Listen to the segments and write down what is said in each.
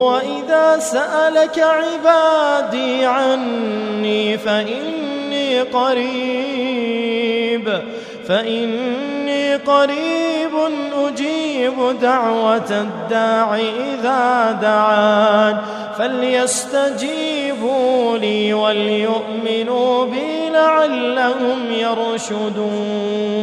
وَإِذَا سَأَلَكَ عِبَادِي عَنِّي فَإِنِّي قَرِيبٌ أُجِيبُ دَعْوَةَ الدَّاعِ إِذَا دَعَانِ فَلْيَسْتَجِيبُوا لِي وَلْيُؤْمِنُوا بِي لَعَلَّهُمْ يَرْشُدُونَ.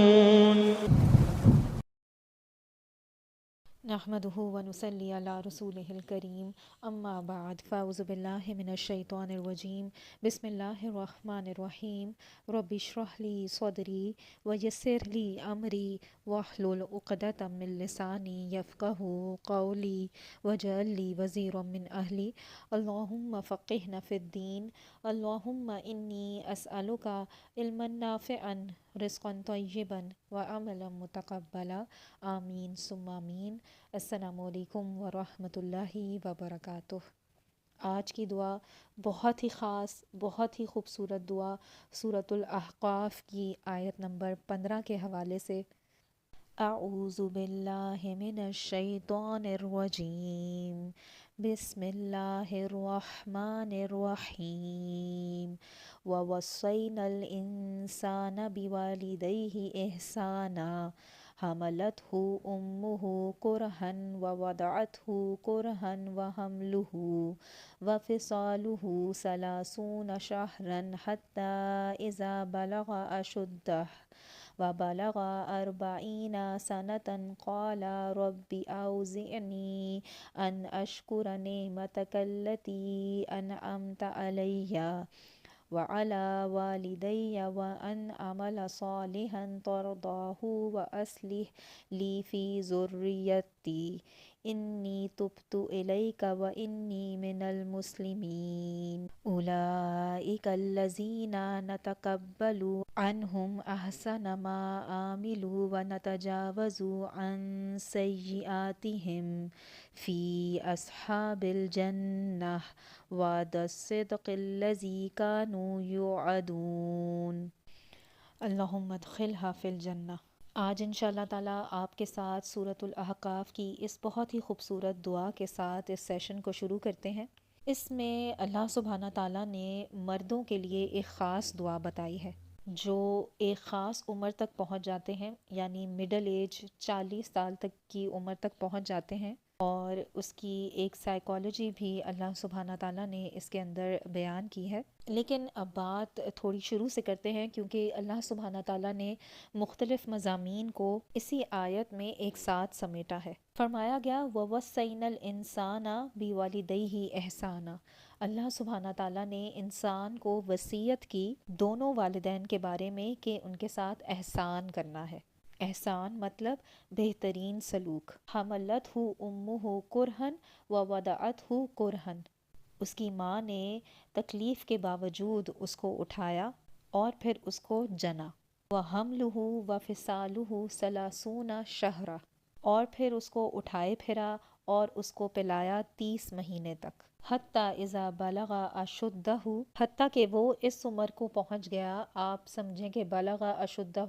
نحمده ونصلي على رسوله الكريم اما بعد فاعوذ بالله من الشیطان الرجیم بسم اللہ الرحمن الرحیم رب اشرح لي صدری ويسر لي امری واحلل عقدۃ من لسانی یفقهوا قولی واجعل لي وزیرا من اہلی اللهم فقهنا في الدین اللهم انی اسألک علما نافعا رزقا طیبا وعملا متقبلا آمین ثم آمین. السلام علیکم ورحمۃ اللہ وبرکاتہ. آج کی دعا بہت ہی خاص، بہت ہی خوبصورت دعا سورۃ الاحقاف کی آیت نمبر 15 کے حوالے سے. اعوذ باللہ من الشیطان الرجیم بسم اللہ الرحمن الرحیم ووصینا الانسان بوالدیہ احسانا حملته امه کرہا ووضعته کرہا وحملہ وفصالہ 30 شہرا حتی اذا بلغ اشدہ وبلغ 40 سنة قال رب أوزعني أن أشكر نعمتك التي أنعمت علي وعلى والدي وأن أعمل صالحا ترضاه وأصلح لي في ذريتي إني تبت إليك وإني من المسلمين. أولئك الذين نتقبل عنهم أحسن ما عملوا ونتجاوز عن سيئاتهم في أصحاب الجنة وعد الصدق الذي كانوا يوعدون. اللهم ادخلها في الجنة. آج انشاءاللہ تعالیٰ آپ کے ساتھ سورۃ الاحقاف کی اس بہت ہی خوبصورت دعا کے ساتھ اس سیشن کو شروع کرتے ہیں. اس میں اللہ سبحانہ تعالیٰ نے مردوں کے لیے ایک خاص دعا بتائی ہے جو ایک خاص عمر تک پہنچ جاتے ہیں، یعنی مڈل ایج 40 سال تک کی عمر تک پہنچ جاتے ہیں، اور اس کی ایک سائیکالوجی بھی اللہ سبحانہ تعالیٰ نے اس کے اندر بیان کی ہے. لیکن اب بات تھوڑی شروع سے کرتے ہیں، کیونکہ اللہ سبحانہ تعالیٰ نے مختلف مضامین کو اسی آیت میں ایک ساتھ سمیٹا ہے. فرمایا گیا وَوَصَّيْنَا الْإِنسَانَ بِوَالِدَيْهِ إِحْسَانًا. اللہ سبحانہ تعالیٰ نے انسان کو وصیت کی دونوں والدین کے بارے میں کہ ان کے ساتھ احسان کرنا ہے. احسان مطلب بہترین سلوک. حملتہ امہ کرہن ووضعتہ کرہن. اس کی ماں نے تکلیف کے باوجود اس کو اٹھایا اور پھر اس کو جنا. وحملہ وفصالہ 30 شہرا. اور پھر اس کو اٹھائے پھرا اور اس کو پلایا 30 مہینے تک. حتیٰ اذا بلغ اشدہ. حتیٰ کہ وہ اس عمر کو پہنچ گیا، آپ سمجھیں کہ بلغ اشدہ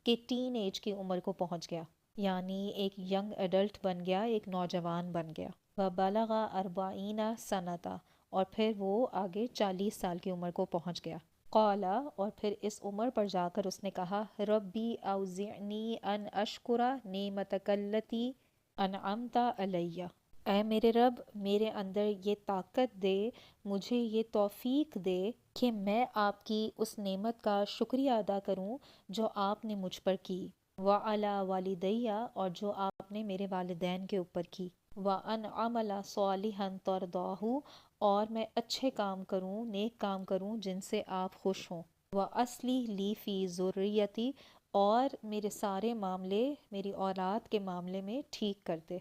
کہ ٹین ایج کی عمر کو پہنچ گیا، یعنی ایک ینگ ایڈلٹ بن گیا، ایک نوجوان بن گیا. وبلغ 40 سنة. اور پھر وہ آگے 40 سال کی عمر کو پہنچ گیا. قال. اور پھر اس عمر پر جا کر اس نے کہا ربی اوزعنی ان اشکر نعمتک التی انعمت علی. اے میرے رب، میرے اندر یہ طاقت دے، مجھے یہ توفیق دے کہ میں آپ کی اس نعمت کا شکریہ ادا کروں جو آپ نے مجھ پر کی. وعلی والدیہ. اور جو آپ نے میرے والدین کے اوپر کی. وَأَنْ عَمَلَ صَالِحًا تَرْضَاهُ. اور میں اچھے کام کروں، نیک کام کروں جن سے آپ خوش ہوں. وَأَصْلِحْ لِي فِي ذُرِّيَّتِي. اور میرے سارے معاملے، میری اولاد کے معاملے میں ٹھیک کر دے.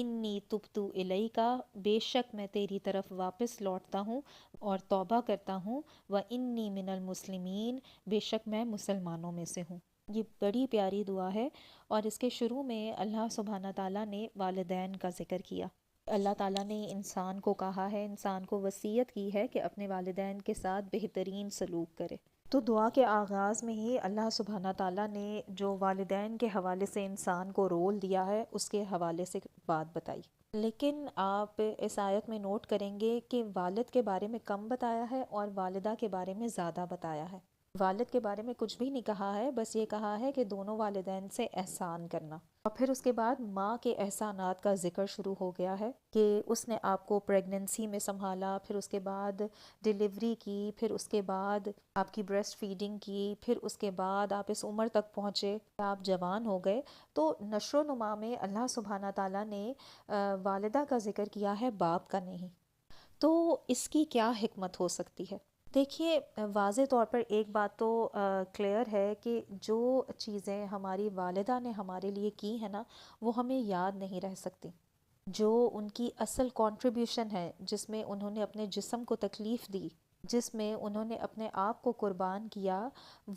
انی تبت الیک. بے شک میں تیری طرف واپس لوٹتا ہوں اور توبہ کرتا ہوں. وَإِنِّي مِنَ الْمُسْلِمِينَ. بے شک میں مسلمانوں میں سے ہوں. یہ بڑی پیاری دعا ہے، اور اس کے شروع میں اللہ سبحانہ تعالیٰ نے والدین کا ذکر کیا. اللہ تعالیٰ نے انسان کو کہا ہے، انسان کو وصیت کی ہے کہ اپنے والدین کے ساتھ بہترین سلوک کرے. تو دعا کے آغاز میں ہی اللہ سبحانہ تعالیٰ نے جو والدین کے حوالے سے انسان کو رول دیا ہے اس کے حوالے سے بات بتائی. لیکن آپ اس آیت میں نوٹ کریں گے کہ والد کے بارے میں کم بتایا ہے اور والدہ کے بارے میں زیادہ بتایا ہے۔ والد کے بارے میں کچھ بھی نہیں کہا ہے، بس یہ کہا ہے کہ دونوں والدین سے احسان کرنا۔ اور پھر اس کے بعد ماں کے احسانات کا ذکر شروع ہو گیا ہے کہ اس نے آپ کو پریگننسی میں سنبھالا، پھر اس کے بعد ڈیلیوری کی، پھر اس کے بعد آپ کی بریسٹ فیڈنگ کی، پھر اس کے بعد آپ اس عمر تک پہنچے، آپ جوان ہو گئے۔ تو نشو و نما میں اللہ سبحانہ تعالیٰ نے والدہ کا ذکر کیا ہے، باپ کا نہیں۔ تو اس کی کیا حکمت ہو سکتی ہے؟ دیکھیے، واضح طور پر ایک بات تو کلیئر ہے کہ جو چیزیں ہماری والدہ نے ہمارے لیے کی ہیں نا، وہ ہمیں یاد نہیں رہ سکتی۔ جو ان کی اصل کنٹریبیوشن ہے، جس میں انہوں نے اپنے جسم کو تکلیف دی، جس میں انہوں نے اپنے آپ کو قربان کیا،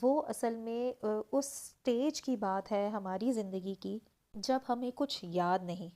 وہ اصل میں اس سٹیج کی بات ہے ہماری زندگی کی جب ہمیں کچھ یاد نہیں۔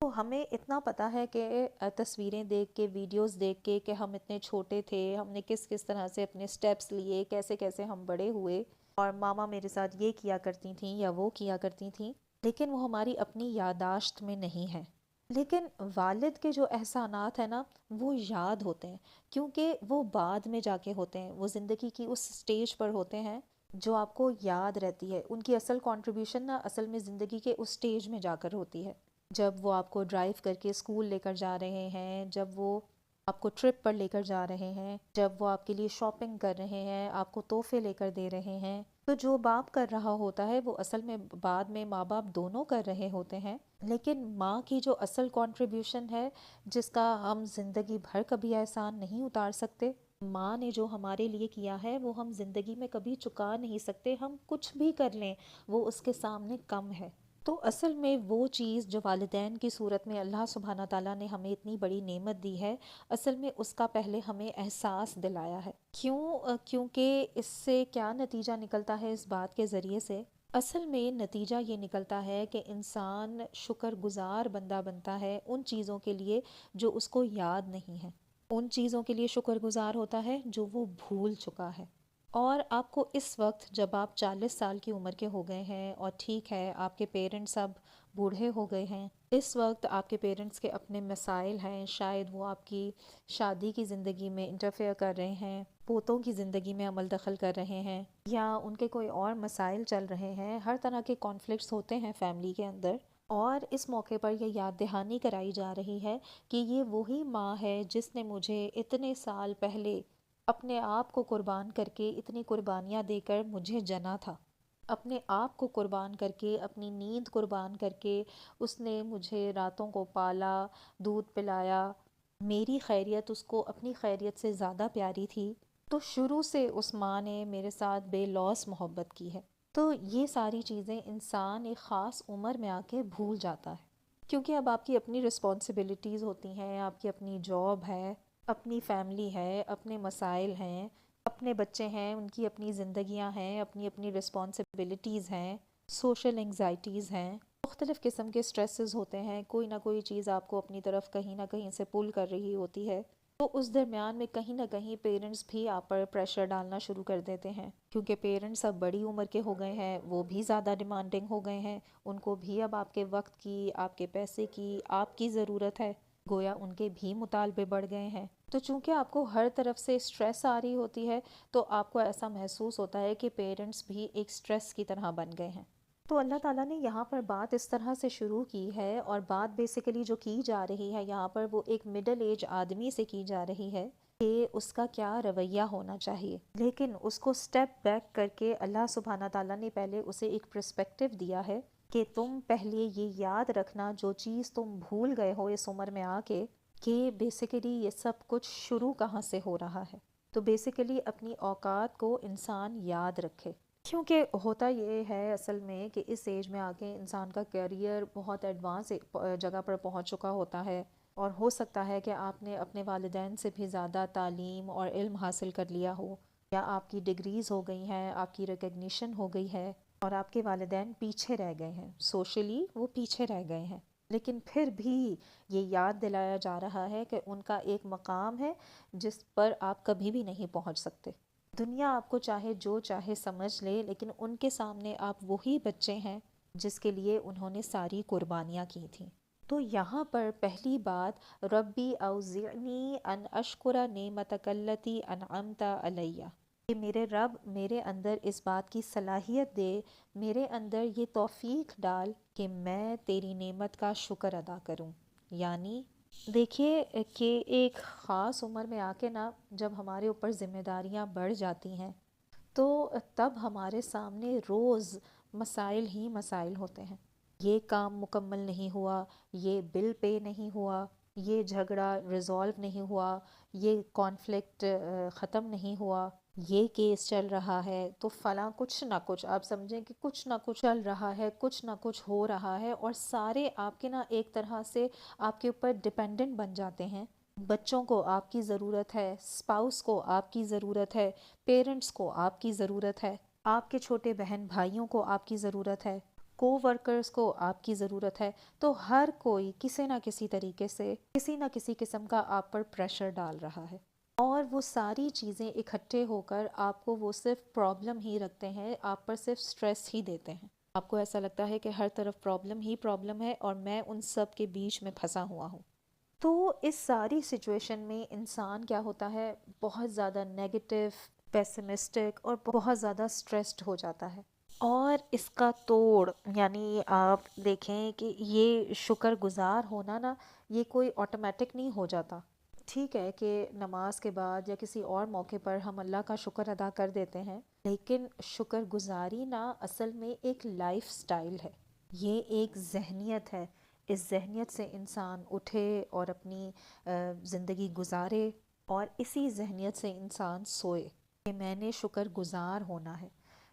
تو ہمیں اتنا پتہ ہے کہ تصویریں دیکھ کے، ویڈیوز دیکھ کے، کہ ہم اتنے چھوٹے تھے، ہم نے کس کس طرح سے اپنے سٹیپس لیے، کیسے کیسے ہم بڑے ہوئے، اور ماما میرے ساتھ یہ کیا کرتی تھیں یا وہ کیا کرتی تھیں، لیکن وہ ہماری اپنی یادداشت میں نہیں ہے۔ لیکن والد کے جو احسانات ہیں نا، وہ یاد ہوتے ہیں، کیونکہ وہ بعد میں جا کے ہوتے ہیں، وہ زندگی کی اس سٹیج پر ہوتے ہیں جو آپ کو یاد رہتی ہے۔ ان کی اصل کنٹریبیوشن نا اصل میں زندگی کے اس سٹیج میں جا کر ہوتی ہے، جب وہ آپ کو ڈرائیو کر کے اسکول لے کر جا رہے ہیں، جب وہ آپ کو ٹرپ پر لے کر جا رہے ہیں، جب وہ آپ کے لیے شاپنگ کر رہے ہیں، آپ کو تحفے لے کر دے رہے ہیں۔ تو جو باپ کر رہا ہوتا ہے وہ اصل میں بعد میں ماں باپ دونوں کر رہے ہوتے ہیں، لیکن ماں کی جو اصل کنٹریبیوشن ہے، جس کا ہم زندگی بھر کبھی احسان نہیں اتار سکتے، ماں نے جو ہمارے لیے کیا ہے وہ ہم زندگی میں کبھی چکا نہیں سکتے، ہم کچھ بھی کر لیں وہ اس کے سامنے کم ہے۔ تو اصل میں وہ چیز جو والدین کی صورت میں اللہ سبحانہ تعالیٰ نے ہمیں اتنی بڑی نعمت دی ہے، اصل میں اس کا پہلے ہمیں احساس دلایا ہے۔ کیونکہ اس سے کیا نتیجہ نکلتا ہے اس بات کے ذریعے سے؟ اصل میں نتیجہ یہ نکلتا ہے کہ انسان شکر گزار بندہ بنتا ہے ان چیزوں کے لیے جو اس کو یاد نہیں ہے، ان چیزوں کے لیے شکر گزار ہوتا ہے جو وہ بھول چکا ہے۔ اور آپ کو اس وقت جب آپ 40 سال کی عمر کے ہو گئے ہیں، اور ٹھیک ہے آپ کے پیرنٹس اب بوڑھے ہو گئے ہیں، اس وقت آپ کے پیرنٹس کے اپنے مسائل ہیں، شاید وہ آپ کی شادی کی زندگی میں انٹرفیئر کر رہے ہیں، پوتوں کی زندگی میں عمل دخل کر رہے ہیں، یا ان کے کوئی اور مسائل چل رہے ہیں، ہر طرح کے کانفلکٹس ہوتے ہیں فیملی کے اندر، اور اس موقع پر یہ یاد دہانی کرائی جا رہی ہے کہ یہ وہی ماں ہے جس نے مجھے اتنے سال پہلے اپنے آپ کو قربان کر کے، اتنی قربانیاں دے کر مجھے جنا تھا، اپنے آپ کو قربان کر کے، اپنی نیند قربان کر کے اس نے مجھے راتوں کو پالا، دودھ پلایا، میری خیریت اس کو اپنی خیریت سے زیادہ پیاری تھی۔ تو شروع سے اس ماں نے میرے ساتھ بے لوث محبت کی ہے۔ تو یہ ساری چیزیں انسان ایک خاص عمر میں آ کے بھول جاتا ہے، کیونکہ اب آپ کی اپنی رسپانسبلٹیز ہوتی ہیں، آپ کی اپنی جاب ہے، اپنی فیملی ہے، اپنے مسائل ہیں، اپنے بچے ہیں، ان کی اپنی زندگیاں ہیں، اپنی اپنی رسپانسبلٹیز ہیں، سوشل انگزائٹیز ہیں، مختلف قسم کے سٹریسز ہوتے ہیں، کوئی نہ کوئی چیز آپ کو اپنی طرف کہیں نہ کہیں سے پل کر رہی ہوتی ہے۔ تو اس درمیان میں کہیں نہ کہیں پیرنٹس بھی آپ پر پریشر ڈالنا شروع کر دیتے ہیں، کیونکہ پیرنٹس اب بڑی عمر کے ہو گئے ہیں، وہ بھی زیادہ ڈیمانڈنگ ہو گئے ہیں، ان کو بھی اب آپ کے وقت کی، آپ کے پیسے کی، آپ کی ضرورت ہے، گویا ان کے بھی مطالبے بڑھ گئے ہیں۔ تو چونکہ آپ کو ہر طرف سے سٹریس آ رہی ہوتی ہے، تو آپ کو ایسا محسوس ہوتا ہے کہ پیرنٹس بھی ایک سٹریس کی طرح بن گئے ہیں۔ تو اللہ تعالیٰ نے یہاں پر بات اس طرح سے شروع کی ہے، اور بات بیسیکلی جو کی جا رہی ہے یہاں پر وہ ایک مڈل ایج آدمی سے کی جا رہی ہے کہ اس کا کیا رویہ ہونا چاہیے، لیکن اس کو سٹیپ بیک کر کے اللہ سبحانہ تعالیٰ نے پہلے اسے ایک پرسپیکٹیو دیا ہے کہ تم پہلے یہ یاد رکھنا جو چیز تم بھول گئے ہو اس عمر میں آ کے، کہ بیسیکلی یہ سب کچھ شروع کہاں سے ہو رہا ہے۔ تو بیسیکلی اپنی اوقات کو انسان یاد رکھے، کیونکہ ہوتا یہ ہے اصل میں کہ اس ایج میں آ کے انسان کا کیریئر بہت ایڈوانس جگہ پر پہنچ چکا ہوتا ہے، اور ہو سکتا ہے کہ آپ نے اپنے والدین سے بھی زیادہ تعلیم اور علم حاصل کر لیا ہو، یا آپ کی ڈگریز ہو گئی ہیں، آپ کی ریکگنیشن ہو گئی ہے، اور آپ کے والدین پیچھے رہ گئے ہیں، سوشلی وہ پیچھے رہ گئے ہیں، لیکن پھر بھی یہ یاد دلایا جا رہا ہے کہ ان کا ایک مقام ہے جس پر آپ کبھی بھی نہیں پہنچ سکتے۔ دنیا آپ کو چاہے جو چاہے سمجھ لے، لیکن ان کے سامنے آپ وہی بچے ہیں جس کے لیے انہوں نے ساری قربانیاں کی تھیں۔ تو یہاں پر پہلی بات ربی اوزعنی ان اشکر نعمتک التی انعمت علیہ، کہ میرے رب میرے اندر اس بات کی صلاحیت دے، میرے اندر یہ توفیق ڈال کہ میں تیری نعمت کا شکر ادا کروں۔ یعنی دیکھیے کہ ایک خاص عمر میں آ کے نا جب ہمارے اوپر ذمہ داریاں بڑھ جاتی ہیں تو تب ہمارے سامنے روز مسائل ہی مسائل ہوتے ہیں۔ یہ کام مکمل نہیں ہوا، یہ بل پے نہیں ہوا، یہ جھگڑا ریزالو نہیں ہوا، یہ کانفلکٹ ختم نہیں ہوا، یہ کیس چل رہا ہے، تو فلاں کچھ نہ کچھ آپ سمجھیں کہ کچھ نہ کچھ چل رہا ہے، کچھ نہ کچھ ہو رہا ہے، اور سارے آپ کے نا ایک طرح سے آپ کے اوپر ڈپینڈنٹ بن جاتے ہیں۔ بچوں کو آپ کی ضرورت ہے، اسپاؤس کو آپ کی ضرورت ہے، پیرنٹس کو آپ کی ضرورت ہے، آپ کے چھوٹے بہن بھائیوں کو آپ کی ضرورت ہے، کو ورکرز کو آپ کی ضرورت ہے، تو ہر کوئی کسی نہ کسی طریقے سے کسی نہ کسی قسم کا آپ پر پریشر ڈال رہا ہے، اور وہ ساری چیزیں اکٹھے ہو کر آپ کو وہ صرف پرابلم ہی رکھتے ہیں، آپ پر صرف سٹریس ہی دیتے ہیں۔ آپ کو ایسا لگتا ہے کہ ہر طرف پرابلم ہی پرابلم ہے اور میں ان سب کے بیچ میں پھنسا ہوا ہوں۔ تو اس ساری سچویشن میں انسان کیا ہوتا ہے، بہت زیادہ نیگیٹو، پیسمسٹک اور بہت زیادہ سٹریسڈ ہو جاتا ہے۔ اور اس کا توڑ یعنی آپ دیکھیں کہ یہ شکر گزار ہونا نا یہ کوئی آٹومیٹک نہیں ہو جاتا۔ ٹھیک ہے کہ نماز کے بعد یا کسی اور موقع پر ہم اللہ کا شکر ادا کر دیتے ہیں، لیکن شکر گزاری نا اصل میں ایک لائف سٹائل ہے، یہ ایک ذہنیت ہے۔ اس ذہنیت سے انسان اٹھے اور اپنی زندگی گزارے، اور اسی ذہنیت سے انسان سوئے کہ میں نے شکر گزار ہونا ہے،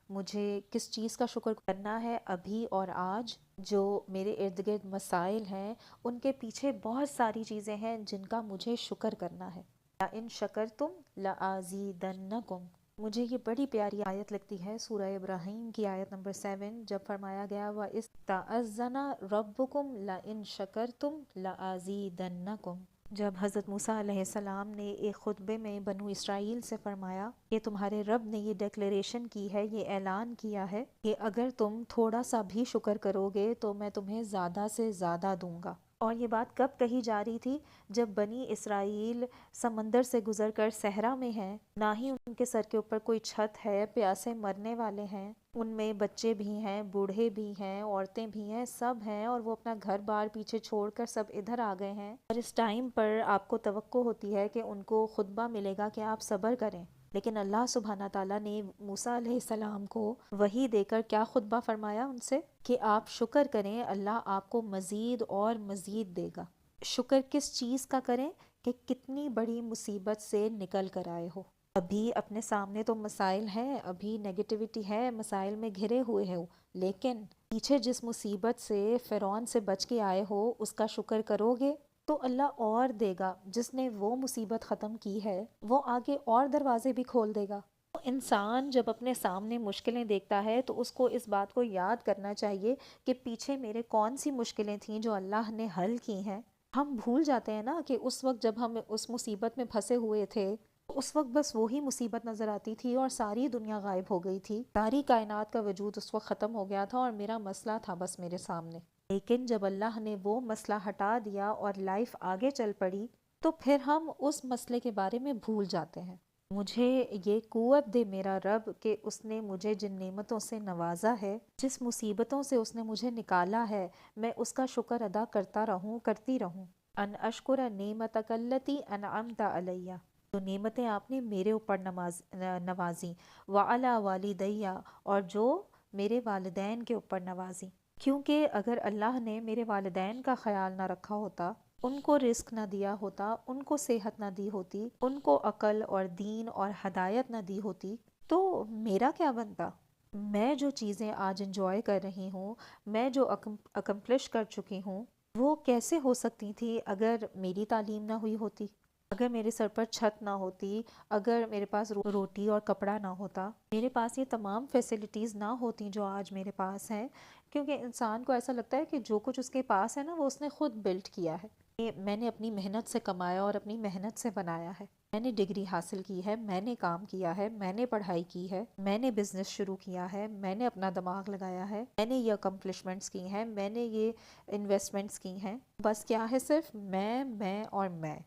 مجھے کس چیز کا شکر کرنا ہے ابھی اور آج۔ جو میرے ارد گرد مسائل ہیں ان کے پیچھے بہت ساری چیزیں ہیں جن کا مجھے شکر کرنا ہے۔ لَإِن شَكَرْتُمْ لَأَزِيدَنَّكُمْ، مجھے یہ بڑی پیاری آیت لگتی ہے، سورہ ابراہیم کی آیت نمبر 7، جب فرمایا گیا وَإِذْ تَأَذَّنَ رَبُّكُمْ لَإِن شَكَرْتُمْ لَأَزِيدَنَّكُمْ، جب حضرت موسیٰ علیہ السلام نے ایک خطبے میں بنو اسرائیل سے فرمایا کہ تمہارے رب نے یہ ڈیکلیریشن کی ہے، یہ اعلان کیا ہے کہ اگر تم تھوڑا سا بھی شکر کرو گے تو میں تمہیں زیادہ سے زیادہ دوں گا۔ اور یہ بات کب کہی جا رہی تھی؟ جب بنی اسرائیل سمندر سے گزر کر صحرا میں ہیں، نہ ہی ان کے سر کے اوپر کوئی چھت ہے، پیاسے مرنے والے ہیں، ان میں بچے بھی ہیں، بوڑھے بھی ہیں، عورتیں بھی ہیں، سب ہیں، اور وہ اپنا گھر بار پیچھے چھوڑ کر سب ادھر آ گئے ہیں، اور اس ٹائم پر آپ کو توقع ہوتی ہے کہ ان کو خطبہ ملے گا کہ آپ صبر کریں، لیکن اللہ سبحانہ تعالیٰ نے موسیٰ علیہ السلام کو وحی دے کر کیا خطبہ فرمایا ان سے کہ آپ شکر کریں، اللہ آپ کو مزید اور مزید دے گا۔ شکر کس چیز کا کریں؟ کہ کتنی بڑی مصیبت سے نکل کر آئے ہو۔ ابھی اپنے سامنے تو مسائل ہیں، ابھی نیگیٹیوٹی ہے، مسائل میں گھرے ہوئے ہو، لیکن پیچھے جس مصیبت سے فرعون سے بچ کے آئے ہو اس کا شکر کرو گے تو اللہ اور دے گا، جس نے وہ مصیبت ختم کی ہے وہ آگے اور دروازے بھی کھول دے گا۔ انسان جب اپنے سامنے مشکلیں دیکھتا ہے تو اس کو اس بات کو یاد کرنا چاہیے کہ پیچھے میرے کون سی مشکلیں تھیں جو اللہ نے حل کی ہیں۔ ہم بھول جاتے ہیں نا کہ اس وقت جب ہم اس مصیبت میں پھنسے ہوئے تھے اس وقت بس وہی مصیبت نظر آتی تھی اور ساری دنیا غائب ہو گئی تھی، ساری کائنات کا وجود اس وقت ختم ہو گیا تھا اور میرا مسئلہ تھا بس میرے سامنے۔ لیکن جب اللہ نے وہ مسئلہ ہٹا دیا اور لائف آگے چل پڑی تو پھر ہم اس مسئلے کے بارے میں بھول جاتے ہیں۔ مجھے یہ قوت دے میرا رب کہ اس نے مجھے جن نعمتوں سے نوازا ہے، جس مصیبتوں سے اس نے مجھے نکالا ہے، میں اس کا شکر ادا کرتا رہوں، کرتی رہوں۔ ان اشکر نعمتک التی انعمت علیہ، جو نعمتیں آپ نے میرے اوپر نوازیں، وعلی والدیہ، اور جو میرے والدین کے اوپر نوازیں، کیونکہ اگر اللہ نے میرے والدین کا خیال نہ رکھا ہوتا، ان کو رزق نہ دیا ہوتا، ان کو صحت نہ دی ہوتی، ان کو عقل اور دین اور ہدایت نہ دی ہوتی تو میرا کیا بنتا؟ میں جو چیزیں آج انجوائے کر رہی ہوں، میں جو اکمپلش کر چکی ہوں، وہ کیسے ہو سکتی تھی اگر میری تعلیم نہ ہوئی ہوتی، اگر میرے سر پر چھت نہ ہوتی، اگر میرے پاس روٹی اور کپڑا نہ ہوتا، میرے پاس یہ تمام فیسلٹیز نہ ہوتی جو آج میرے پاس ہیں۔ کیونکہ انسان کو ایسا لگتا ہے کہ جو کچھ اس کے پاس ہے نا وہ اس نے خود بلڈ کیا ہے، کہ میں نے اپنی محنت سے کمایا اور اپنی محنت سے بنایا ہے، میں نے ڈگری حاصل کی ہے، میں نے کام کیا ہے، میں نے پڑھائی کی ہے، میں نے بزنس شروع کیا ہے، میں نے اپنا دماغ لگایا ہے، میں نے یہ اکمپلشمنٹس کی ہیں، میں نے یہ انویسٹمنٹس کی ہیں۔ بس کیا ہے، صرف میں اور میں۔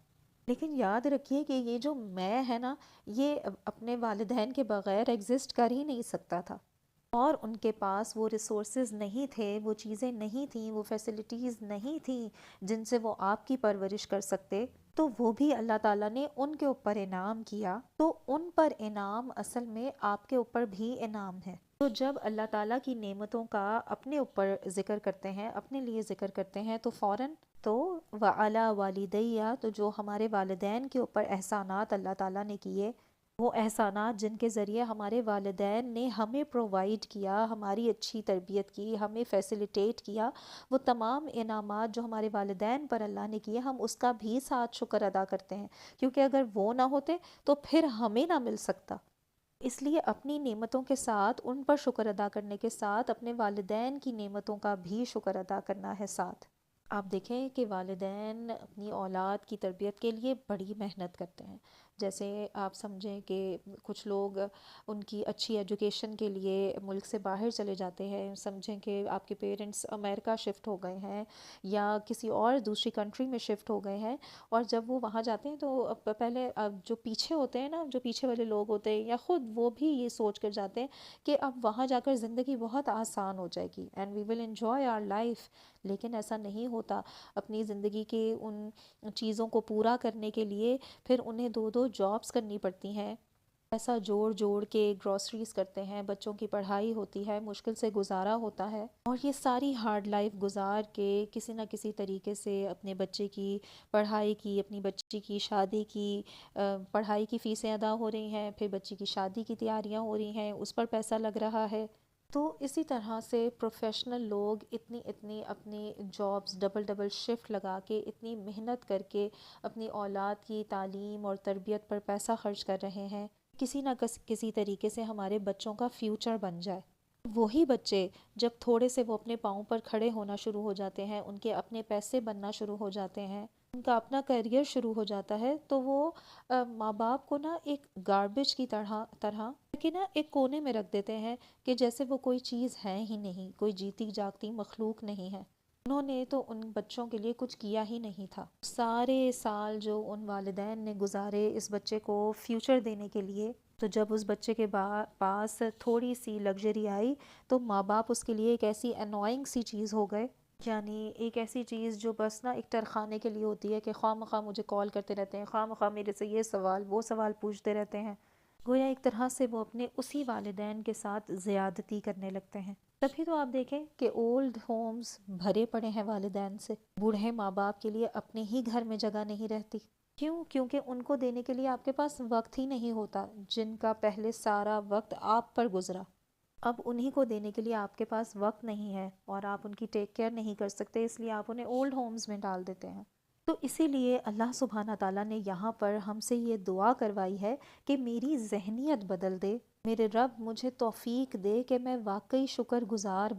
لیکن یاد رکھیے کہ یہ جو میں ہے نا، یہ اپنے والدین کے بغیر ایگزسٹ کر ہی نہیں سکتا تھا، اور ان کے پاس وہ ریسورسز نہیں تھے، وہ چیزیں نہیں تھیں، وہ فیسلٹیز نہیں تھیں جن سے وہ آپ کی پرورش کر سکتے، تو وہ بھی اللہ تعالیٰ نے ان کے اوپر انعام کیا، تو ان پر انعام اصل میں آپ کے اوپر بھی انعام ہے۔ تو جب اللہ تعالیٰ کی نعمتوں کا اپنے اوپر ذکر کرتے ہیں، اپنے لیے ذکر کرتے ہیں، تو فوراً تو وَعَلَى وَالِدَيَّ، تو جو ہمارے والدین کے اوپر احسانات اللہ تعالیٰ نے کیے، وہ احسانات جن کے ذریعے ہمارے والدین نے ہمیں پرووائڈ کیا، ہماری اچھی تربیت کی، ہمیں فیسیلیٹیٹ کیا، وہ تمام انعامات جو ہمارے والدین پر اللہ نے کیے، ہم اس کا بھی ساتھ شکر ادا کرتے ہیں، کیونکہ اگر وہ نہ ہوتے تو پھر ہمیں نہ مل سکتا۔ اس لیے اپنی نعمتوں کے ساتھ، ان پر شکر ادا کرنے کے ساتھ، اپنے والدین کی نعمتوں کا بھی شکر ادا کرنا ہے ساتھ۔ آپ دیکھیں کہ والدین اپنی اولاد کی تربیت کے لیے بڑی محنت کرتے ہیں۔ جیسے آپ سمجھیں کہ کچھ لوگ ان کی اچھی ایجوکیشن کے لیے ملک سے باہر چلے جاتے ہیں، سمجھیں کہ آپ کے پیرنٹس امریکہ شفٹ ہو گئے ہیں یا کسی اور دوسری کنٹری میں شفٹ ہو گئے ہیں، اور جب وہ وہاں جاتے ہیں تو پہلے جو پیچھے ہوتے ہیں نا، جو پیچھے والے لوگ ہوتے ہیں، یا خود وہ بھی یہ سوچ کر جاتے ہیں کہ اب وہاں جا کر زندگی بہت آسان ہو جائے گی، and we will enjoy our life. لیکن ایسا نہیں ہوتا۔ اپنی زندگی کے ان چیزوں کو پورا کرنے کے لیے پھر انہیں 2 جابس کرنی پڑتی ہیں، پیسہ جوڑ جوڑ کے گروسریز کرتے ہیں، بچوں کی پڑھائی ہوتی ہے، مشکل سے گزارا ہوتا ہے، اور یہ ساری ہارڈ لائف گزار کے کسی نہ کسی طریقے سے اپنے بچے کی پڑھائی کی، اپنی بچی کی شادی کی، پڑھائی کی فیسیں ادا ہو رہی ہیں، پھر بچی کی شادی کی تیاریاں ہو رہی ہیں، اس پر پیسہ لگ رہا ہے۔ تو اسی طرح سے پروفیشنل لوگ اتنی اپنی جابز ڈبل شفٹ لگا کے، اتنی محنت کر کے اپنی اولاد کی تعلیم اور تربیت پر پیسہ خرچ کر رہے ہیں، کسی نہ کسی طریقے سے ہمارے بچوں کا فیوچر بن جائے۔ وہی بچے جب تھوڑے سے وہ اپنے پاؤں پر کھڑے ہونا شروع ہو جاتے ہیں، ان کے اپنے پیسے بننا شروع ہو جاتے ہیں، ان کا اپنا کیریئر شروع ہو جاتا ہے، تو وہ ماں باپ کو نا ایک گاربیج کی طرح کہ نا ایک کونے میں رکھ دیتے ہیں، کہ جیسے وہ کوئی چیز ہے ہی نہیں، کوئی جیتی جاگتی مخلوق نہیں ہے۔ انہوں نے تو ان بچوں کے لیے کچھ کیا ہی نہیں تھا۔ سارے سال جو ان والدین نے گزارے اس بچے کو فیوچر دینے کے لیے، تو جب اس بچے کے پاس تھوڑی سی لگژری آئی تو ماں باپ اس کے لیے ایک ایسی انوائنگ سی چیز ہو گئے، یعنی ایک ایسی چیز جو بس نا ایک ٹرخانے کے لیے ہوتی ہے، کہ خواہ مخواہ مجھے کال کرتے رہتے ہیں، خواہ مخواہ میرے سے یہ سوال وہ سوال پوچھتے رہتے ہیں، گویا ایک طرح سے وہ اپنے اسی والدین کے ساتھ زیادتی کرنے لگتے ہیں۔ تبھی تو آپ دیکھیں کہ اولڈ ہومز بھرے پڑے ہیں والدین سے، بوڑھے ماں باپ کے لیے اپنے ہی گھر میں جگہ نہیں رہتی۔ کیوں؟ کیونکہ ان کو دینے کے لیے آپ کے پاس وقت ہی نہیں ہوتا، جن کا پہلے سارا وقت آپ پر گزرا، اب انہی کو دینے کے لیے آپ کے پاس وقت نہیں ہے، اور آپ ان کی ٹیک کیئر نہیں کر سکتے، اس لیے آپ انہیں اولڈ ہومز میں ڈال دیتے ہیں۔ تو اسی لیے اللہ سبحانہ تعالیٰ نے یہاں پر ہم سے یہ دعا کروائی ہے کہ میری ذہنیت بدل دے، میرے رب مجھے توفیق دے کہ میں واقعی شکر گزار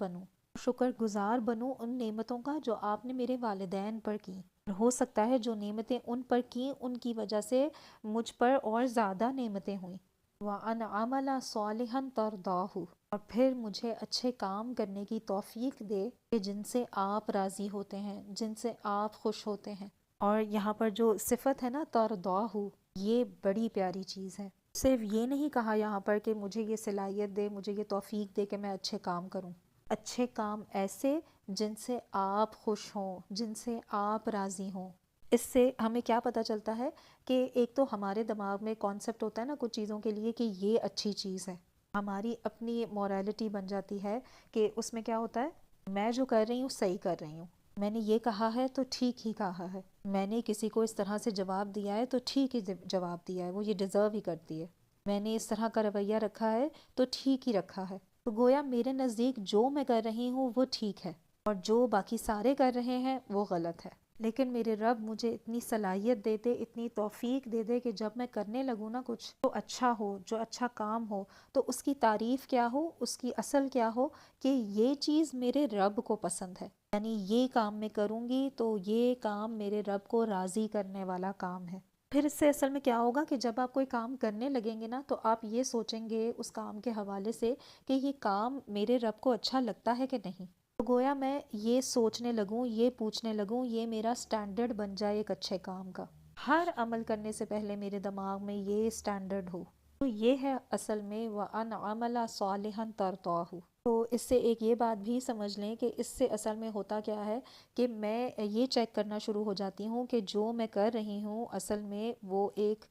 بنوں ان نعمتوں کا جو آپ نے میرے والدین پر کی۔ ہو سکتا ہے جو نعمتیں ان پر کی، ان کی وجہ سے مجھ پر اور زیادہ نعمتیں ہوئیں۔ وَأَنْ عَمَلَ صَالِحًا تَرْضَاهُ، اور پھر مجھے اچھے کام کرنے کی توفیق دے کہ جن سے آپ راضی ہوتے ہیں، جن سے آپ خوش ہوتے ہیں۔ اور یہاں پر جو صفت ہے نا ترضاہ، یہ بڑی پیاری چیز ہے۔ صرف یہ نہیں کہا یہاں پر کہ مجھے یہ صلاحیت دے، مجھے یہ توفیق دے کہ میں اچھے کام کروں، اچھے کام ایسے جن سے آپ خوش ہوں، جن سے آپ راضی ہوں۔ اس سے ہمیں کیا پتہ چلتا ہے کہ ایک تو ہمارے دماغ میں کانسیپٹ ہوتا ہے نا کچھ چیزوں کے لیے کہ یہ اچھی چیز ہے، ہماری اپنی مورالٹی بن جاتی ہے کہ اس میں کیا ہوتا ہے، میں جو کر رہی ہوں صحیح کر رہی ہوں، میں نے یہ کہا ہے تو ٹھیک ہی کہا ہے، میں نے کسی کو اس طرح سے جواب دیا ہے تو ٹھیک ہی جواب دیا ہے، وہ یہ ڈیزرو ہی کرتی ہے، میں نے اس طرح کا رویہ رکھا ہے تو ٹھیک ہی رکھا ہے۔ تو گویا میرے نزدیک جو میں کر رہی ہوں وہ ٹھیک ہے، اور جو باقی سارے کر رہے ہیں وہ غلط ہے۔ لیکن میرے رب مجھے اتنی صلاحیت دے دے، اتنی توفیق دے دے کہ جب میں کرنے لگوں نا کچھ جو اچھا ہو، جو اچھا کام ہو، تو اس کی تعریف کیا ہو، اس کی اصل کیا ہو، کہ یہ چیز میرے رب کو پسند ہے، یعنی یہ کام میں کروں گی تو یہ کام میرے رب کو راضی کرنے والا کام ہے۔ پھر اس سے اصل میں کیا ہوگا کہ جب آپ کوئی کام کرنے لگیں گے نا تو آپ یہ سوچیں گے اس کام کے حوالے سے کہ یہ کام میرے رب کو اچھا لگتا ہے کہ نہیں۔ تو گویا میں یہ سوچنے لگوں، یہ پوچھنے لگوں، یہ میرا سٹینڈرڈ بن جائے ایک اچھے کام کا۔ ہر عمل کرنے سے پہلے میرے دماغ میں یہ سٹینڈرڈ ہو۔ تو یہ ہے اصل میں وَأَنْ عَمَلَ صَالِحًا تَرْضَاهُ۔ تو اس سے ایک یہ بات بھی سمجھ لیں کہ اس سے اصل میں ہوتا کیا ہے کہ میں یہ چیک کرنا شروع ہو جاتی ہوں کہ جو میں کر رہی ہوں اصل میں وہ ایک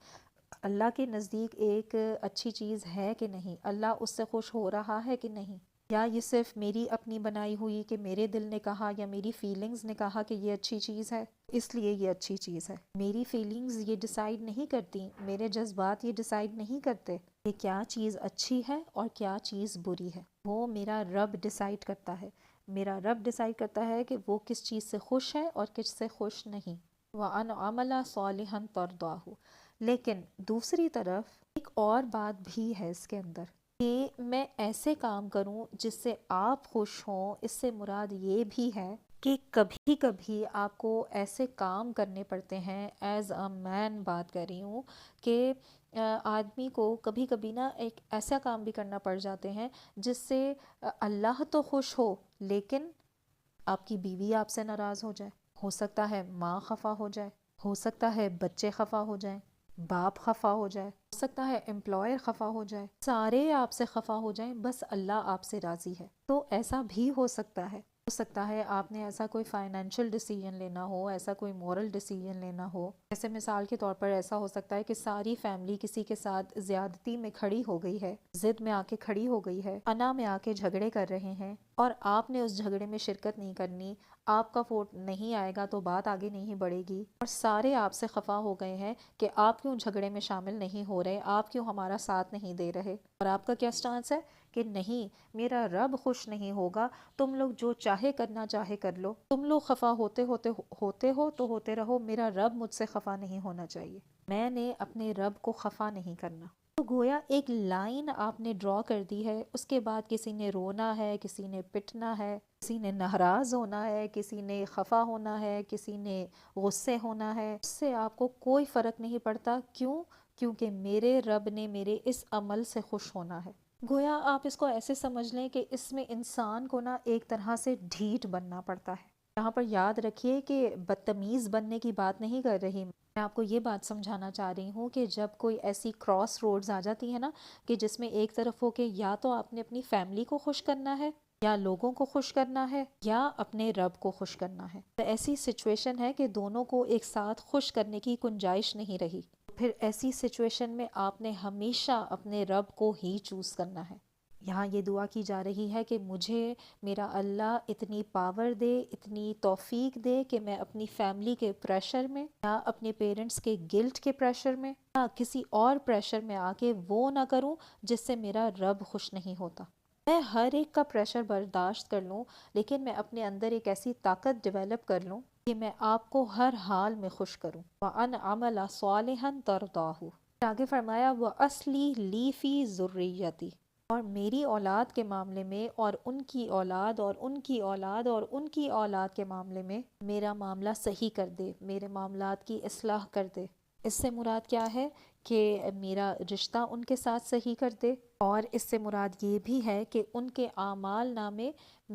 اللہ کے نزدیک ایک اچھی چیز ہے کہ نہیں، اللہ اس سے خوش ہو رہا ہے کہ نہیں، یا یہ صرف میری اپنی بنائی ہوئی کہ میرے دل نے کہا یا میری فیلنگز نے کہا کہ یہ اچھی چیز ہے اس لیے یہ اچھی چیز ہے۔ میری فیلنگز یہ ڈیسائیڈ نہیں کرتی، میرے جذبات یہ ڈیسائیڈ نہیں کرتے کہ کیا چیز اچھی ہے اور کیا چیز بری ہے، وہ میرا رب ڈیسائیڈ کرتا ہے۔ میرا رب ڈیسائیڈ کرتا ہے کہ وہ کس چیز سے خوش ہے اور کس سے خوش نہیں۔ وَأَنْ عَمَلَ صَالِحًا تَرْضَاهُ۔ لیکن دوسری طرف ایک اور بات بھی ہے اس کے اندر کہ میں ایسے کام کروں جس سے آپ خوش ہوں۔ اس سے مراد یہ بھی ہے کہ کبھی کبھی آپ کو ایسے کام کرنے پڑتے ہیں، ایز اے مین بات کر رہی ہوں، کہ آدمی کو کبھی کبھی نا ایک ایسا کام بھی کرنا پڑ جاتے ہیں جس سے اللہ تو خوش ہو لیکن آپ کی بیوی آپ سے ناراض ہو جائے، ہو سکتا ہے ماں خفا ہو جائے، ہو سکتا ہے بچے خفا ہو جائیں، باپ خفا ہو جائے، ہو سکتا ہے امپلائر خفا ہو جائے، سارے آپ سے خفا ہو جائیں، بس اللہ آپ سے راضی ہے۔ تو ایسا بھی ہو سکتا ہے آپ نے ایسا کوئی فائنینشیل ڈیسیجن لینا ہو، ایسا کوئی مورل ڈیسیجن لینا ہو، جیسے مثال کے طور پر ایسا ہو سکتا ہے کہ ساری فیملی کسی کے ساتھ زیادتی میں کھڑی ہو گئی ہے، ضد میں آ کے کھڑی ہو گئی ہے، انا میں آ کے جھگڑے کر رہے ہیں اور آپ نے اس جھگڑے میں شرکت نہیں کرنی، آپ کا ووٹ نہیں آئے گا تو بات آگے نہیں بڑھے گی، اور سارے آپ سے خفا ہو گئے ہیں کہ آپ کیوں جھگڑے میں شامل نہیں ہو رہے، آپ کیوں ہمارا ساتھ نہیں دے رہے، اور آپ کا کیا سٹانس ہے کہ نہیں میرا رب خوش نہیں ہوگا، تم لوگ جو چاہے کرنا چاہے کر لو، تم لوگ خفا ہوتے ہو تو ہوتے رہو، میرا رب مجھ سے خفا نہیں ہونا چاہیے، میں نے اپنے رب کو خفا نہیں کرنا۔ تو گویا ایک لائن آپ نے ڈرا کر دی ہے، اس کے بعد کسی نے رونا ہے، کسی نے پٹنا ہے، کسی نے ناراض ہونا ہے، کسی نے خفا ہونا ہے، کسی نے غصے ہونا ہے، اس سے آپ کو کوئی فرق نہیں پڑتا۔ کیوں؟ کیونکہ میرے رب نے میرے اس عمل سے خوش ہونا ہے۔ گویا آپ اس کو ایسے سمجھ لیں کہ اس میں انسان کو نا ایک طرح سے ڈھیٹ بننا پڑتا ہے۔ یہاں پر یاد رکھیے کہ بدتمیز بننے کی بات نہیں کر رہی، میں آپ کو یہ بات سمجھانا چاہ رہی ہوں کہ جب کوئی ایسی کراس روڈز آ جاتی ہے نا کہ جس میں ایک طرف ہو کہ یا تو آپ نے اپنی فیملی کو خوش کرنا ہے، یا لوگوں کو خوش کرنا ہے، یا اپنے رب کو خوش کرنا ہے، تو ایسی سچویشن ہے کہ دونوں کو ایک ساتھ خوش کرنے کی گنجائش نہیں رہی، پھر ایسی سچویشن میں آپ نے ہمیشہ اپنے رب کو ہی چوز کرنا ہے۔ یہاں یہ دعا کی جا رہی ہے کہ مجھے میرا اللہ اتنی پاور دے، اتنی توفیق دے کہ میں اپنی فیملی کے پریشر میں، یا اپنے پیرنٹس کے گلٹ کے پریشر میں، یا کسی اور پریشر میں آ کے وہ نہ کروں جس سے میرا رب خوش نہیں ہوتا۔ میں ہر ایک کا پریشر برداشت کر لوں، لیکن میں اپنے اندر ایک ایسی طاقت ڈیولپ کر لوں کہ میں آپ کو ہر حال میں خوش کروں۔ وَأَنْ عَمَلَ صَالِحًا تَرْضَاهُ۔ آگے فرمایا وَأَصْلِحْ لِي فِي ذُرِّيَّتِي، اور میری اولاد کے معاملے میں، اور ان کی اولاد اور ان کی اولاد اور ان کی اولاد کے معاملے میں میرا معاملہ صحیح کر دے، میرے معاملات کی اصلاح کر دے۔ اس سے مراد کیا ہے کہ میرا رشتہ ان کے ساتھ صحیح کر دے، اور اس سے مراد یہ بھی ہے کہ ان کے اعمال نامے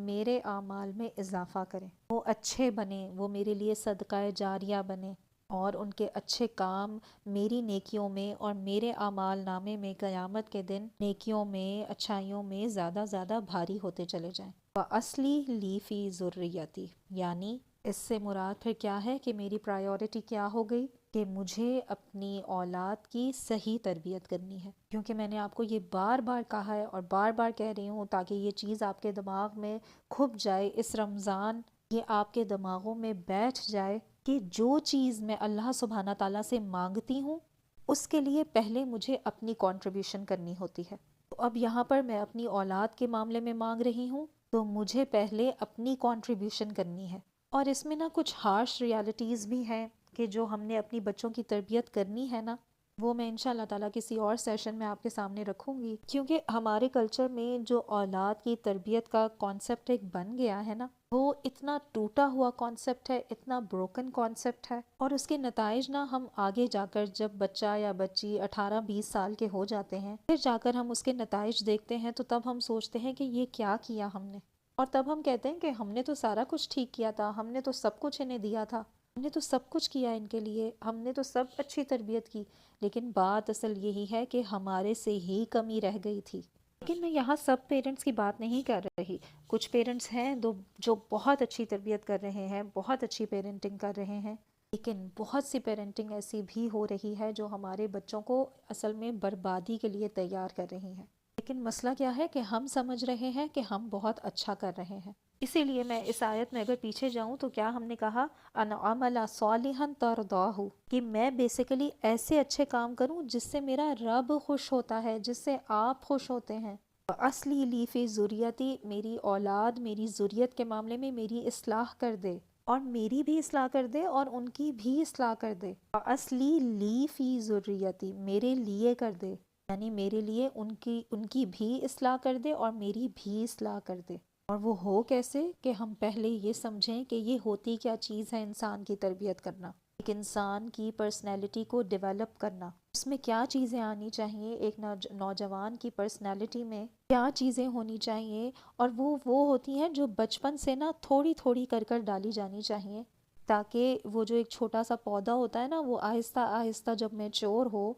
میرے اعمال میں اضافہ کریں، وہ اچھے بنیں، وہ میرے لیے صدقہ جاریہ بنیں، اور ان کے اچھے کام میری نیکیوں میں اور میرے اعمال نامے میں قیامت کے دن نیکیوں میں، اچھائیوں میں زیادہ زیادہ بھاری ہوتے چلے جائیں۔ وَأَصْلِحْ لِي فِي ذُرِّيَّتِي، یعنی اس سے مراد پھر کیا ہے کہ میری پرائیورٹی کیا ہو گئی کہ مجھے اپنی اولاد کی صحیح تربیت کرنی ہے، کیونکہ میں نے آپ کو یہ بار بار کہا ہے اور بار بار کہہ رہی ہوں تاکہ یہ چیز آپ کے دماغ میں کھپ جائے، اس رمضان یہ آپ کے دماغوں میں بیٹھ جائے کہ جو چیز میں اللہ سبحانہ تعالیٰ سے مانگتی ہوں اس کے لیے پہلے مجھے اپنی کنٹریبیوشن کرنی ہوتی ہے۔ تو اب یہاں پر میں اپنی اولاد کے معاملے میں مانگ رہی ہوں تو مجھے پہلے اپنی کنٹریبیوشن کرنی ہے، اور اس میں نا کچھ ہارش ریالٹیز بھی ہیں کہ جو ہم نے اپنی بچوں کی تربیت کرنی ہے نا، وہ میں انشاءاللہ تعالیٰ کسی اور سیشن میں آپ کے سامنے رکھوں گی، کیونکہ ہمارے کلچر میں جو اولاد کی تربیت کا کانسیپٹ ایک بن گیا ہے نا، وہ اتنا ٹوٹا ہوا کانسیپٹ ہے، اتنا بروکن کانسیپٹ ہے، اور اس کے نتائج نا ہم آگے جا کر جب بچہ یا بچی 18-20 سال کے ہو جاتے ہیں، پھر جا کر ہم اس کے نتائج دیکھتے ہیں تو تب ہم سوچتے ہیں کہ یہ کیا کیا ہم نے، اور تب ہم کہتے ہیں کہ ہم نے تو سارا کچھ ٹھیک کیا تھا، ہم نے تو سب کچھ انہیں دیا تھا، ہم نے تو سب کچھ کیا ان کے لیے، ہم نے تو سب اچھی تربیت کی، لیکن بات اصل یہی ہے کہ ہمارے سے ہی کمی رہ گئی تھی۔ لیکن میں یہاں سب پیرنٹس کی بات نہیں کر رہی، کچھ پیرنٹس ہیں جو بہت اچھی تربیت کر رہے ہیں، بہت اچھی پیرنٹنگ کر رہے ہیں، لیکن بہت سی پیرنٹنگ ایسی بھی ہو رہی ہے جو ہمارے بچوں کو اصل میں بربادی کے لیے تیار کر رہی ہیں۔ لیکن مسئلہ کیا ہے کہ ہم سمجھ رہے ہیں کہ ہم بہت اچھا کر رہے ہیں۔ اسی لیے میں اس آیت میں اگر پیچھے جاؤں تو کیا ہم نے کہا ان عمل صالحا ترضاہ، کہ میں بیسیکلی ایسے اچھے کام کروں جس سے میرا رب خوش ہوتا ہے، جس سے آپ خوش ہوتے ہیں۔ اصلی لی فی ذریتی، میری اولاد میری ذریت کے معاملے میں میری اصلاح کر دے، اور میری بھی اصلاح کر دے اور ان کی بھی اصلاح کر دے۔ اصلی لی فی ذریتی، میرے لیے کر دے، یعنی میرے لیے ان کی بھی اصلاح کر دے اور میری بھی اصلاح کر دے۔ اور وہ ہو کیسے کہ ہم پہلے یہ سمجھیں کہ یہ ہوتی کیا چیز ہے انسان کی تربیت کرنا، ایک انسان کی پرسنالٹی کو ڈیولپ کرنا، اس میں کیا چیزیں آنی چاہیے، ایک نوجوان کی پرسنالٹی میں کیا چیزیں ہونی چاہیے، اور وہ ہوتی ہیں جو بچپن سے نا تھوڑی تھوڑی کر ڈالی جانی چاہیے، تاکہ وہ جو ایک چھوٹا سا پودا ہوتا ہے نا، وہ آہستہ آہستہ جب میچور ہو،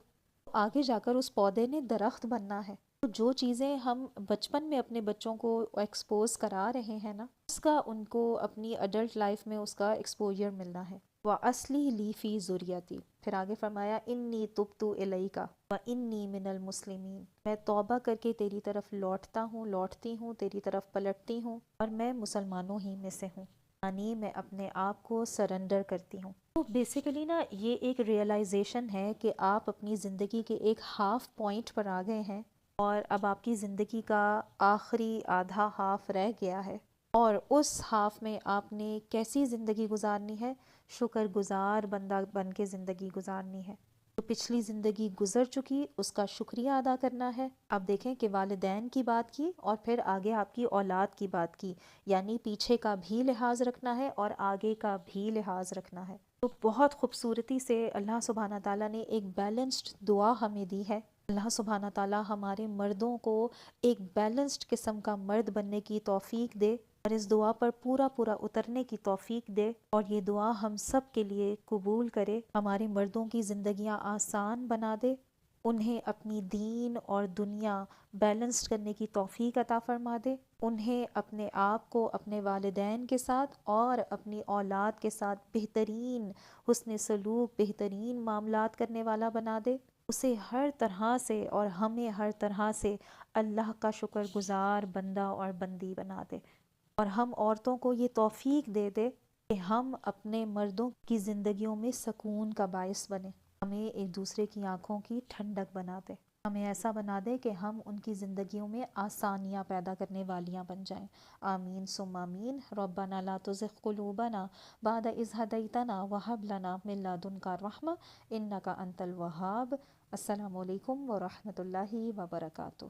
آگے جا کر اس پودے نے درخت بننا ہے۔ تو جو چیزیں ہم بچپن میں اپنے بچوں کو ایکسپوز کرا رہے ہیں نا، اس کا ان کو اپنی اڈلٹ لائف میں اس کا ایکسپوجر ملنا ہے۔ وَأَصْلِحْ لِي فِي ذُرِّيَّتِي، پھر آگے فرمایا انی تُبْتُ إِلَيْكَ وَإِنِّي مِنَ الْمُسْلِمِينَ، میں توبہ کر کے تیری طرف لوٹتی ہوں، تیری طرف پلٹتی ہوں، اور میں مسلمانوں ہی میں سے ہوں، یعنی میں اپنے آپ کو سرنڈر کرتی ہوں۔ تو بیسیکلی نا یہ ایک ریئلائزیشن ہے کہ آپ اپنی زندگی کے ایک ہاف پوائنٹ پر آ گئے ہیں، اور اب آپ کی زندگی کا آخری آدھا ہاف رہ گیا ہے، اور اس ہاف میں آپ نے کیسی زندگی گزارنی ہے، شکر گزار بندہ بن کے زندگی گزارنی ہے۔ تو پچھلی زندگی گزر چکی، اس کا شکریہ ادا کرنا ہے۔ اب دیکھیں کہ والدین کی بات کی اور پھر آگے آپ کی اولاد کی بات کی، یعنی پیچھے کا بھی لحاظ رکھنا ہے اور آگے کا بھی لحاظ رکھنا ہے۔ تو بہت خوبصورتی سے اللہ سبحانہ تعالیٰ نے ایک بیلنسڈ دعا ہمیں دی ہے۔ اللہ سبحانہ تعالیٰ ہمارے مردوں کو ایک بیلنسڈ قسم کا مرد بننے کی توفیق دے، اور اس دعا پر پورا اترنے کی توفیق دے، اور یہ دعا ہم سب کے لیے قبول کرے، ہمارے مردوں کی زندگیاں آسان بنا دے، انہیں اپنی دین اور دنیا بیلنسڈ کرنے کی توفیق عطا فرما دے، انہیں اپنے آپ کو اپنے والدین کے ساتھ اور اپنی اولاد کے ساتھ بہترین حسن سلوک، بہترین معاملات کرنے والا بنا دے، اسے ہر طرح سے اور ہمیں ہر طرح سے اللہ کا شکر گزار بندہ اور بندی بنا دے، اور ہم عورتوں کو یہ توفیق دے دے کہ ہم اپنے مردوں کی زندگیوں میں سکون کا باعث بنے، ہمیں ایک دوسرے کی آنکھوں کی ٹھنڈک بنا دے، ہمیں ایسا بنا دے کہ ہم ان کی زندگیوں میں آسانیاں پیدا کرنے والیاں بن جائیں۔ آمین ثم آمین۔ ربنا لا تزغ قلوبنا بعد اذ ہدیتنا وہب لنا من لدنک رحمہ انک انت الوہاب۔ السلام علیکم ورحمۃ اللہ وبرکاتہ۔